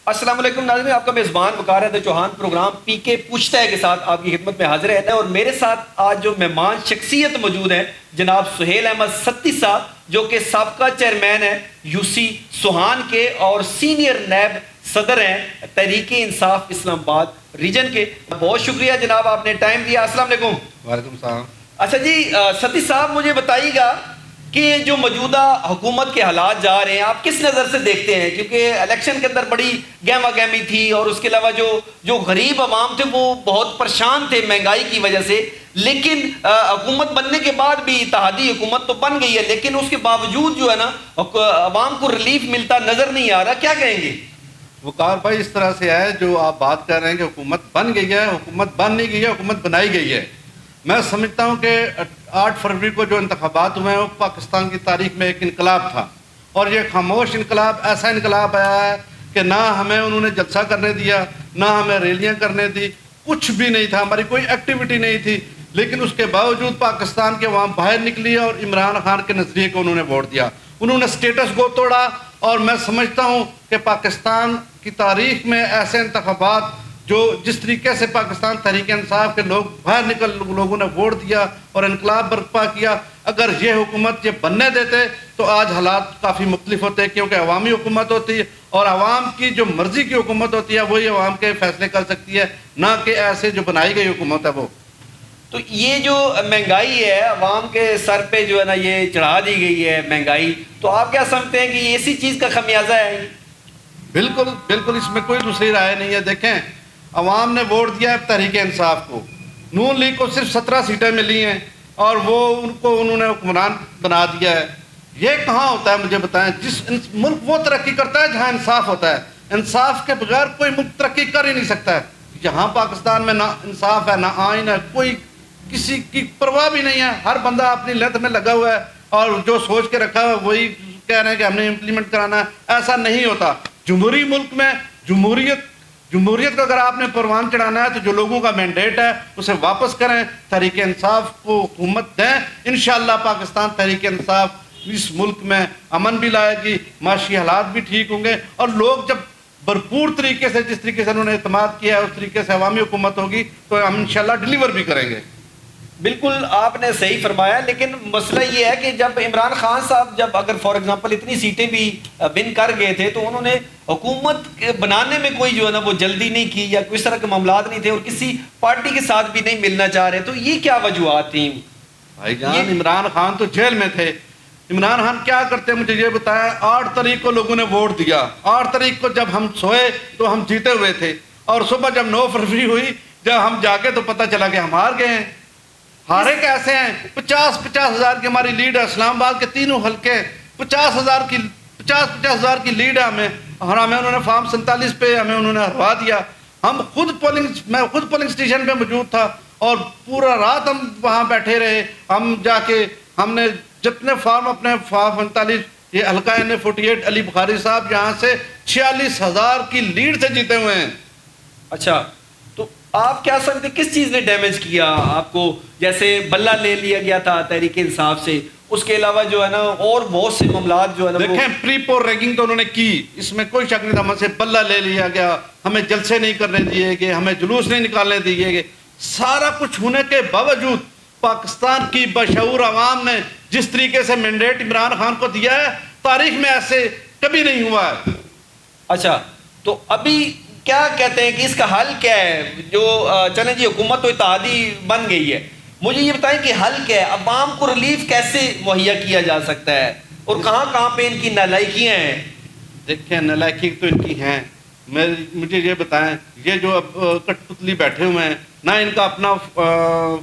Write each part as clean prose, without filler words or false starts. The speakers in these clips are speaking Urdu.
السلام علیکم ناظرین، آپ کا میزبان وقار احمد چوہان پروگرام پی کے پوچھتا ہے کے ساتھ آپ کی خدمت میں حاضر ہے، اور میرے ساتھ آج جو مہمان شخصیت موجود ہیں جناب سہیل احمد ستی صاحب، جو کہ سابقہ چیئرمین ہیں یو سی سوہان کے اور سینئر نیب صدر ہیں تحریک انصاف اسلام آباد ریجن کے۔ بہت شکریہ جناب، آپ نے ٹائم دیا۔ السلام علیکم۔ وعلیکم السلام۔ اچھا جی، ستی صاحب مجھے بتائیے گا کہ جو موجودہ حکومت کے حالات جا رہے ہیں آپ کس نظر سے دیکھتے ہیں؟ کیونکہ الیکشن کے اندر بڑی گہما گہمی تھی، اور اس کے علاوہ جو غریب عوام تھے وہ بہت پریشان تھے مہنگائی کی وجہ سے، لیکن حکومت بننے کے بعد بھی اتحادی حکومت تو بن گئی ہے، لیکن اس کے باوجود جو ہے نا عوام کو ریلیف ملتا نظر نہیں آ رہا، کیا کہیں گے؟ وقار بھائی، اس طرح سے ہے جو آپ بات کر رہے ہیں کہ حکومت بن گئی ہے، حکومت بن نہیں گئی ہے، حکومت بنائی گئی ہے۔ میں سمجھتا ہوں کہ 8 فروری کو جو انتخابات ہوئے ہیں وہ پاکستان کی تاریخ میں ایک انقلاب تھا، اور یہ خاموش انقلاب ایسا انقلاب آیا ہے کہ نہ ہمیں انہوں نے جلسہ کرنے دیا، نہ ہمیں ریلیاں کرنے دی، کچھ بھی نہیں تھا، ہماری کوئی ایکٹیویٹی نہیں تھی، لیکن اس کے باوجود پاکستان کے عوام باہر نکلی اور عمران خان کے نظریے کو انہوں نے ووٹ دیا، انہوں نے سٹیٹس کو توڑا۔ اور میں سمجھتا ہوں کہ پاکستان کی تاریخ میں ایسے انتخابات جو جس طریقے سے پاکستان تحریک انصاف کے لوگ باہر نکل لوگوں نے ووٹ دیا اور انقلاب برپا کیا، اگر یہ حکومت یہ بننے دیتے تو آج حالات کافی مختلف ہوتے، کیونکہ عوامی حکومت ہوتی ہے اور عوام کی جو مرضی کی حکومت ہوتی ہے وہی عوام کے فیصلے کر سکتی ہے، نہ کہ ایسے جو بنائی گئی حکومت ہے وہ۔ تو یہ جو مہنگائی ہے عوام کے سر پہ جو ہے نا یہ چڑھا دی گئی ہے مہنگائی، تو آپ کیا سمجھتے ہیں کہ یہ اسی چیز کا خمیازہ ہے؟ بالکل بالکل، اس میں کوئی دوسری رائے نہیں ہے۔ دیکھیں، عوام نے ووٹ دیا ہے تحریک انصاف کو، نون لیگ کو صرف 17 سیٹیں ملی ہیں اور وہ انہوں نے حکمران بنا دیا ہے۔ یہ کہاں ہوتا ہے مجھے بتائیں؟ جس ملک وہ ترقی کرتا ہے جہاں انصاف ہوتا ہے، انصاف کے بغیر کوئی ملک ترقی کر ہی نہیں سکتا ہے۔ یہاں پاکستان میں نہ انصاف ہے، نہ آئین ہے، کوئی کسی کی پرواہ بھی نہیں ہے، ہر بندہ اپنی لت میں لگا ہوا ہے اور جو سوچ کے رکھا ہوا ہے وہی کہہ رہے ہیں کہ ہم نے امپلیمنٹ کرانا ہے۔ ایسا نہیں ہوتا۔ جمہوری ملک میں جمہوریت کو اگر آپ نے پروان چڑھانا ہے تو جو لوگوں کا مینڈیٹ ہے اسے واپس کریں، تحریک انصاف کو حکومت دیں، انشاءاللہ پاکستان تحریک انصاف اس ملک میں امن بھی لائے گی، معاشی حالات بھی ٹھیک ہوں گے، اور لوگ جب بھرپور طریقے سے جس طریقے سے انہوں نے اعتماد کیا ہے اس طریقے سے عوامی حکومت ہوگی تو ہم انشاءاللہ ڈیلیور بھی کریں گے۔ بالکل آپ نے صحیح فرمایا، لیکن مسئلہ یہ ہے کہ جب عمران خان صاحب جب اگر فار ایگزامپل اتنی سیٹیں بھی ون کر گئے تھے تو انہوں نے حکومت بنانے میں کوئی جو ہے نا وہ جلدی نہیں کی، یا کوئی اس طرح کے معاملات نہیں تھے، اور کسی پارٹی کے ساتھ بھی نہیں ملنا چاہ رہے، تو یہ کیا وجوہات تھیں؟ بھائی جان، عمران خان تو جیل میں تھے۔ عمران خان کیا کرتے مجھے یہ بتایا؟ 8 تاریخ کو لوگوں نے ووٹ دیا، 8 تاریخ کو جب ہم سوئے تو ہم جیتے ہوئے تھے، اور صبح جب 9 فروری ہوئی جب ہم جاگے تو پتہ چلا کہ ہم ہار گئے ہیں۔ ہارے کیسے ہیں؟ 50 ہزار کی ہماری لیڈ ہے، اسلام آباد کے تینوں حلقے 50 ہزار کی لیڈ ہے ہمیں، اور ہمیں انہوں نے فارم 47 پہ ہمیں انہوں نے ہروا دیا۔ میں خود پولنگ اسٹیشن پہ موجود تھا اور پورا رات ہم وہاں بیٹھے رہے، ہم جا کے ہم نے جتنے فارم اپنے فارم 45 یہ حلقہ N48 علی بخاری صاحب یہاں سے 46,000 کی لیڈ سے جیتے ہوئے ہیں۔ اچھا، تو آپ کیا سمجھتے کس چیز نے ڈیمیج کیا آپ کو؟ جیسے بلہ لے لیا گیا تھا تحریک انصاف سے، اس کے علاوہ جو ہے نا اور بہت سے معاملات جو ہے نا دیکھیں، پری پور ریگنگ تو انہوں نے کی، اس میں کوئی شک نہیں تھا، ہم سے بلہ لے لیا گیا، ہمیں جلسے نہیں کرنے دیے گئے، ہمیں جلوس نہیں نکالنے دیے گئے۔ سارا کچھ ہونے کے باوجود پاکستان کی بشعور عوام نے جس طریقے سے مینڈیٹ عمران خان کو دیا ہے تاریخ میں ایسے کبھی نہیں ہوا ہے۔ اچھا، تو ابھی کیا کہتے ہیں کہ اس کا حل کیا ہے؟ جو چلیں جی حکومت تو اتحادی بن گئی ہے، مجھے یہ بتائیں کہ حل کیا ہے؟ عوام کو ریلیف کیسے مہیا کیا جا سکتا ہے، اور کہاں کہاں پہ ان کی نالائکیاں ہیں؟ دیکھیں، نالائکی تو ان کی ہیں، مجھے یہ بتائیں، یہ جو اب کٹ پتلی بیٹھے ہوئے ہیں، نہ ان کا اپنا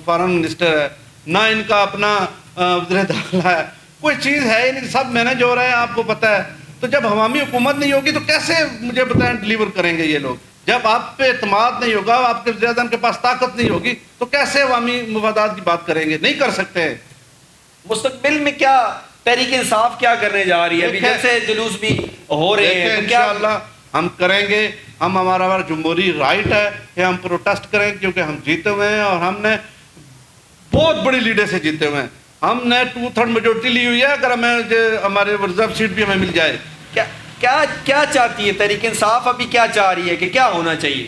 فارن منسٹر ہے، نہ ان کا اپنا وزیر داخلہ ہے، کوئی چیز ہے ہی نہیں، سب مینج ہو رہا ہے، آپ کو پتہ ہے۔ تو جب عوامی حکومت نہیں ہوگی تو کیسے مجھے بتائیں ڈیلیور کریں گے یہ لوگ؟ جب آپ پہ اعتماد نہیں ہوگا، آپ کے وزیر اعظم کے پاس طاقت نہیں ہوگی تو کیسے عوامی مفادات کی بات کریں گے؟ نہیں کر سکتے۔ مستقبل میں کیا تحریک انصاف کیا کرنے جا رہی ہے؟ ابھی جیسے جلوس بھی ہو رہے ہیں، انشاءاللہ ہم کریں گے، ہمارا جمہوری رائٹ ہے کہ ہم پروٹیسٹ کریں، کیونکہ ہم جیتے ہوئے ہیں اور ہم نے بہت بڑی لیڈر سے جیتے ہوئے ہیں، ہم نے 2/3 میجورٹی لی ہوئی ہے، اگر ہمیں ہمارے ریزرو سیٹ بھی ہمیں مل جائے۔ کیا کیا چاہتی ہے تحریک انصاف؟ ابھی کیا چاہ رہی ہے کہ کیا ہونا چاہیے؟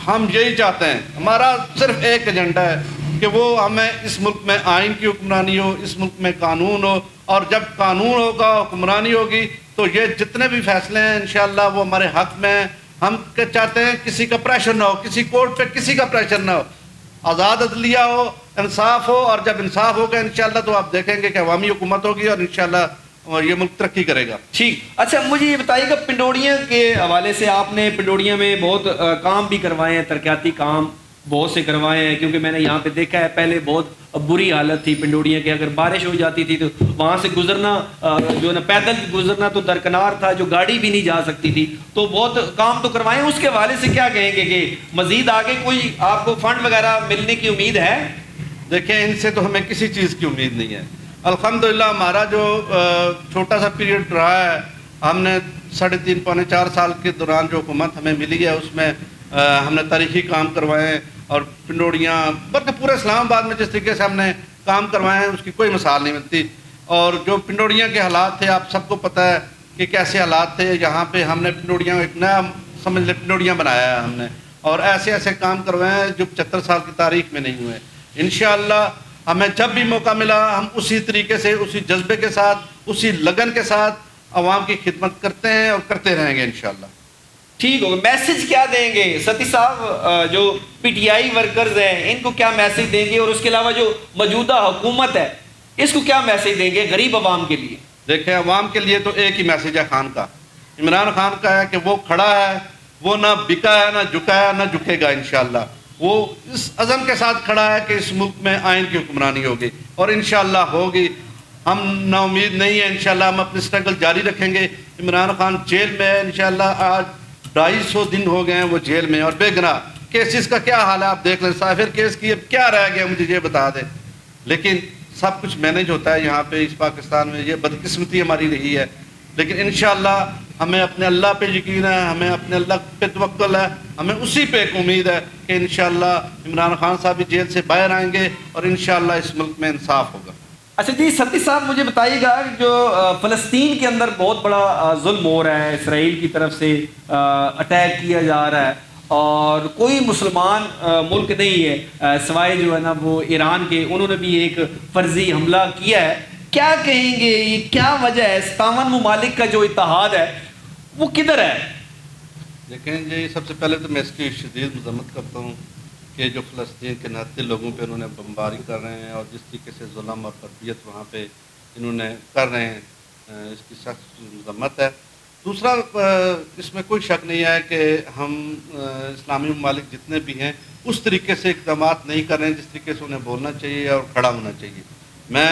ہم یہی چاہتے ہیں، ہمارا صرف ایک ایجنڈا ہے کہ وہ ہمیں اس ملک میں آئین کی حکمرانی ہو، اس ملک میں قانون ہو، اور جب قانون ہوگا، حکمرانی ہوگی، تو یہ جتنے بھی فیصلے ہیں انشاءاللہ وہ ہمارے حق میں ہیں۔ ہم چاہتے ہیں کسی کا پریشر نہ ہو، کسی کورٹ پہ کسی کا پریشر نہ ہو، آزاد عدلیہ ہو، انصاف ہو، اور جب انصاف ہوگا انشاءاللہ تو آپ دیکھیں گے کہ عوامی حکومت ہوگی اور انشاءاللہ یہ ملک ترقی کرے گا۔ ٹھیک، اچھا مجھے یہ بتائیے گا، پنڈوریاں کے حوالے سے آپ نے پنڈوریاں میں بہت کام بھی کروائے ہیں، ترقیاتی کام بہت سے کروائے ہیں، کیونکہ میں نے یہاں پہ دیکھا ہے پہلے بہت بری حالت تھی پنڈوریاں کے، اگر بارش ہو جاتی تھی تو وہاں سے گزرنا جو ہے نا پیدل گزرنا تو درکنار تھا، جو گاڑی بھی نہیں جا سکتی تھی، تو بہت کام تو کروائے ہیں۔ اس کے حوالے سے کیا کہیں گے کہ مزید آگے کوئی آپ کو فنڈ وغیرہ ملنے کی امید ہے؟ دیکھیں ان سے تو ہمیں کسی چیز کی امید نہیں ہے۔ الحمدللہ ہمارا جو چھوٹا سا پیریڈ رہا ہے، ہم نے 3.5 پونے 4 سال کے دوران جو حکومت ہمیں ملی ہے اس میں ہم نے تاریخی کام کروائے ہیں، اور پنڈوریاں بلکہ پورے اسلام آباد میں جس طریقے سے ہم نے کام کروائے ہیں اس کی کوئی مثال نہیں ملتی۔ اور جو پنڈوریاں کے حالات تھے آپ سب کو پتہ ہے کہ کیسے حالات تھے، یہاں پہ ہم نے پنڈوریاں ایک نیا سمجھ لیں پنڈوریاں بنایا ہے ہم نے، اور ایسے ایسے کام کروائے ہیں جو 75 سال کی تاریخ میں نہیں ہوئے۔ انشاءاللہ ہمیں جب بھی موقع ملا ہم اسی طریقے سے، اسی جذبے کے ساتھ، اسی لگن کے ساتھ عوام کی خدمت کرتے ہیں اور کرتے رہیں گے انشاءاللہ۔ ٹھیک ہوگا، میسج کیا دیں گے ستی صاحب؟ جو پی ٹی آئی ورکرز ہیں ان کو کیا میسج دیں گے، اور اس کے علاوہ جو موجودہ حکومت ہے اس کو کیا میسج دیں گے غریب عوام کے لیے؟ دیکھیں عوام کے لیے تو ایک ہی میسج ہے خان کا، عمران خان کا ہے کہ وہ کھڑا ہے، وہ نہ بکا ہے، نہ جھکا ہے، نہ جھکے گا انشاءاللہ۔ وہ اس عزم کے ساتھ کھڑا ہے کہ اس ملک میں آئین کی حکمرانی ہوگی، اور انشاءاللہ ہوگی۔ ہم نا امید نہیں ہے، انشاءاللہ ہم اپنی اسٹرگل جاری رکھیں گے۔ عمران خان جیل میں ہے انشاءاللہ، آج 250 دن ہو گئے ہیں وہ جیل میں، اور بے گناہ۔ کیسز کا کیا حال ہے آپ دیکھ لیں، سافر کیس کی اب کیا رہ گیا مجھے یہ بتا دیں۔ لیکن سب کچھ مینج ہوتا ہے یہاں پہ اس پاکستان میں، یہ بدقسمتی ہماری رہی ہے، لیکن انشاءاللہ ہمیں اپنے اللہ پہ یقین ہے، ہمیں اپنے اللہ پہ توکل ہے، ہمیں اسی پہ ایک امید ہے کہ انشاءاللہ عمران خان صاحب بھی جیل سے باہر آئیں گے اور انشاءاللہ اس ملک میں انصاف ہوگا۔ اچھا جی ستی صاحب مجھے بتائیے گا، جو فلسطین کے اندر بہت بڑا ظلم ہو رہا ہے، اسرائیل کی طرف سے اٹیک کیا جا رہا ہے، اور کوئی مسلمان ملک نہیں ہے سوائے جو ہے نا وہ ایران کے، انہوں نے بھی ایک فرضی حملہ کیا ہے۔ کیا کہیں گے، یہ کیا وجہ ہے؟ 57 ممالک کا جو اتحاد ہے وہ کدھر ہے؟ دیکھیں جی، سب سے پہلے تو میں اس کی شدید مذمت کرتا ہوں کہ جو فلسطین کے 69 لوگوں پہ انہوں نے بمباری کر رہے ہیں، اور جس طریقے سے ظلم اور تربیت وہاں پہ انہوں نے کر رہے ہیں، اس کی سخت مذمت ہے۔ دوسرا، اس میں کوئی شک نہیں ہے کہ ہم اسلامی ممالک جتنے بھی ہیں اس طریقے سے اقدامات نہیں کر رہے ہیں جس طریقے سے انہیں بولنا چاہیے اور کھڑا ہونا چاہیے۔ میں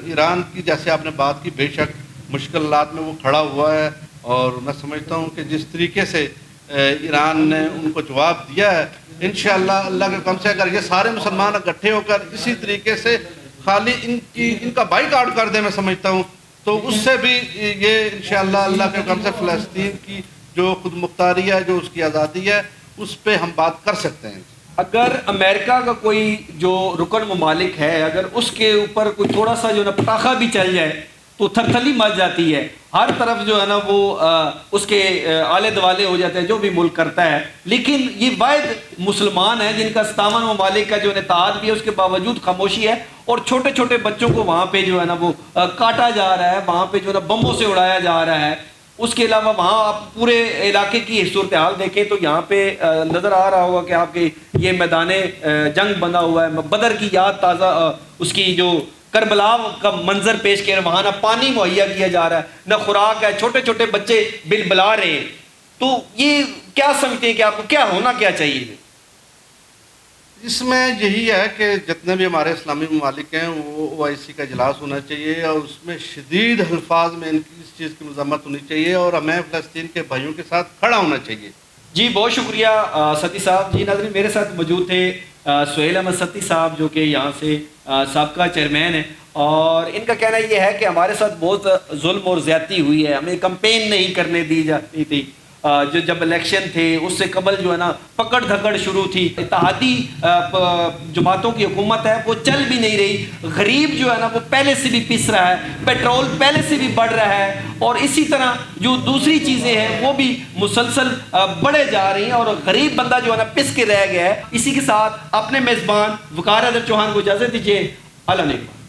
ایران کی جیسے آپ نے بات کی، بے شک مشکلات میں وہ کھڑا ہوا ہے، اور میں سمجھتا ہوں کہ جس طریقے سے ایران نے ان کو جواب دیا ہے، انشاءاللہ اللہ کے کرم سے اگر یہ سارے مسلمان اکٹھے ہو کر اسی طریقے سے خالی ان کا بائی کاٹ کر دیں، میں سمجھتا ہوں تو اس سے بھی یہ انشاءاللہ اللہ کے کرم سے فلسطین کی جو خود مختاری ہے، جو اس کی آزادی ہے، اس پہ ہم بات کر سکتے ہیں۔ اگر امریکہ کا کوئی جو رکن ممالک ہے، اگر اس کے اوپر کوئی تھوڑا سا جو ہے نا پٹاخہ بھی چل جائے تو تھرتھلی مچ جاتی ہے، ہر طرف جو ہے نا وہ اس کے آلے دوالے ہو جاتے ہیں جو بھی ملک کرتا ہے۔ لیکن یہ واحد مسلمان ہیں جن کا 57 ممالک کا جو اتحاد بھی ہے، اس کے باوجود خاموشی ہے، اور چھوٹے چھوٹے بچوں کو وہاں پہ جو ہے نا وہ کاٹا جا رہا ہے، وہاں پہ جو ہے نا بموں سے اڑایا جا رہا ہے۔ اس کے علاوہ وہاں آپ پورے علاقے کی صورتحال دیکھیں تو یہاں پہ نظر آ رہا ہوگا کہ آپ کے یہ میدان جنگ بنا ہوا ہے، بدر کی یاد تازہ، اس کی جو کربلا کا منظر پیش کیا، وہاں نہ پانی مہیا کیا جا رہا ہے، نہ خوراک ہے، چھوٹے چھوٹے بچے بل بلا رہے ہیں۔ تو یہ کیا سمجھتے ہیں کہ آپ کو کیا ہونا کیا چاہیے؟ اس میں یہی ہے کہ جتنے بھی ہمارے اسلامی ممالک ہیں وہ OIC کا اجلاس ہونا چاہیے، اور اس میں شدید الفاظ میں ان کی اس چیز کی مذمت ہونی چاہیے، اور ہمیں فلسطین کے بھائیوں کے ساتھ کھڑا ہونا چاہیے۔ جی بہت شکریہ ستی صاحب۔ جی ناظرین، میرے ساتھ موجود تھے سہیل احمد ستی صاحب جو کہ یہاں سے سابقہ چیئرمین ہیں، اور ان کا کہنا یہ ہے کہ ہمارے ساتھ بہت ظلم اور زیادتی ہوئی ہے، ہمیں کمپین نہیں کرنے دی جاتی تھی، جو جب الیکشن تھے اس سے قبل جو ہے نا پکڑ دھکڑ شروع تھی، اتحادی جماعتوں کی حکومت ہے وہ چل بھی نہیں رہی، غریب جو ہے نا وہ پہلے سے بھی پس رہا ہے، پیٹرول پہلے سے بھی بڑھ رہا ہے، اور اسی طرح جو دوسری چیزیں ہیں وہ بھی مسلسل بڑھے جا رہی ہیں، اور غریب بندہ جو ہے نا پس کے رہ گیا ہے۔ اسی کے ساتھ اپنے میزبان وقار حیدر چوہان کو اجازت دیجیے۔ السلام علیکم۔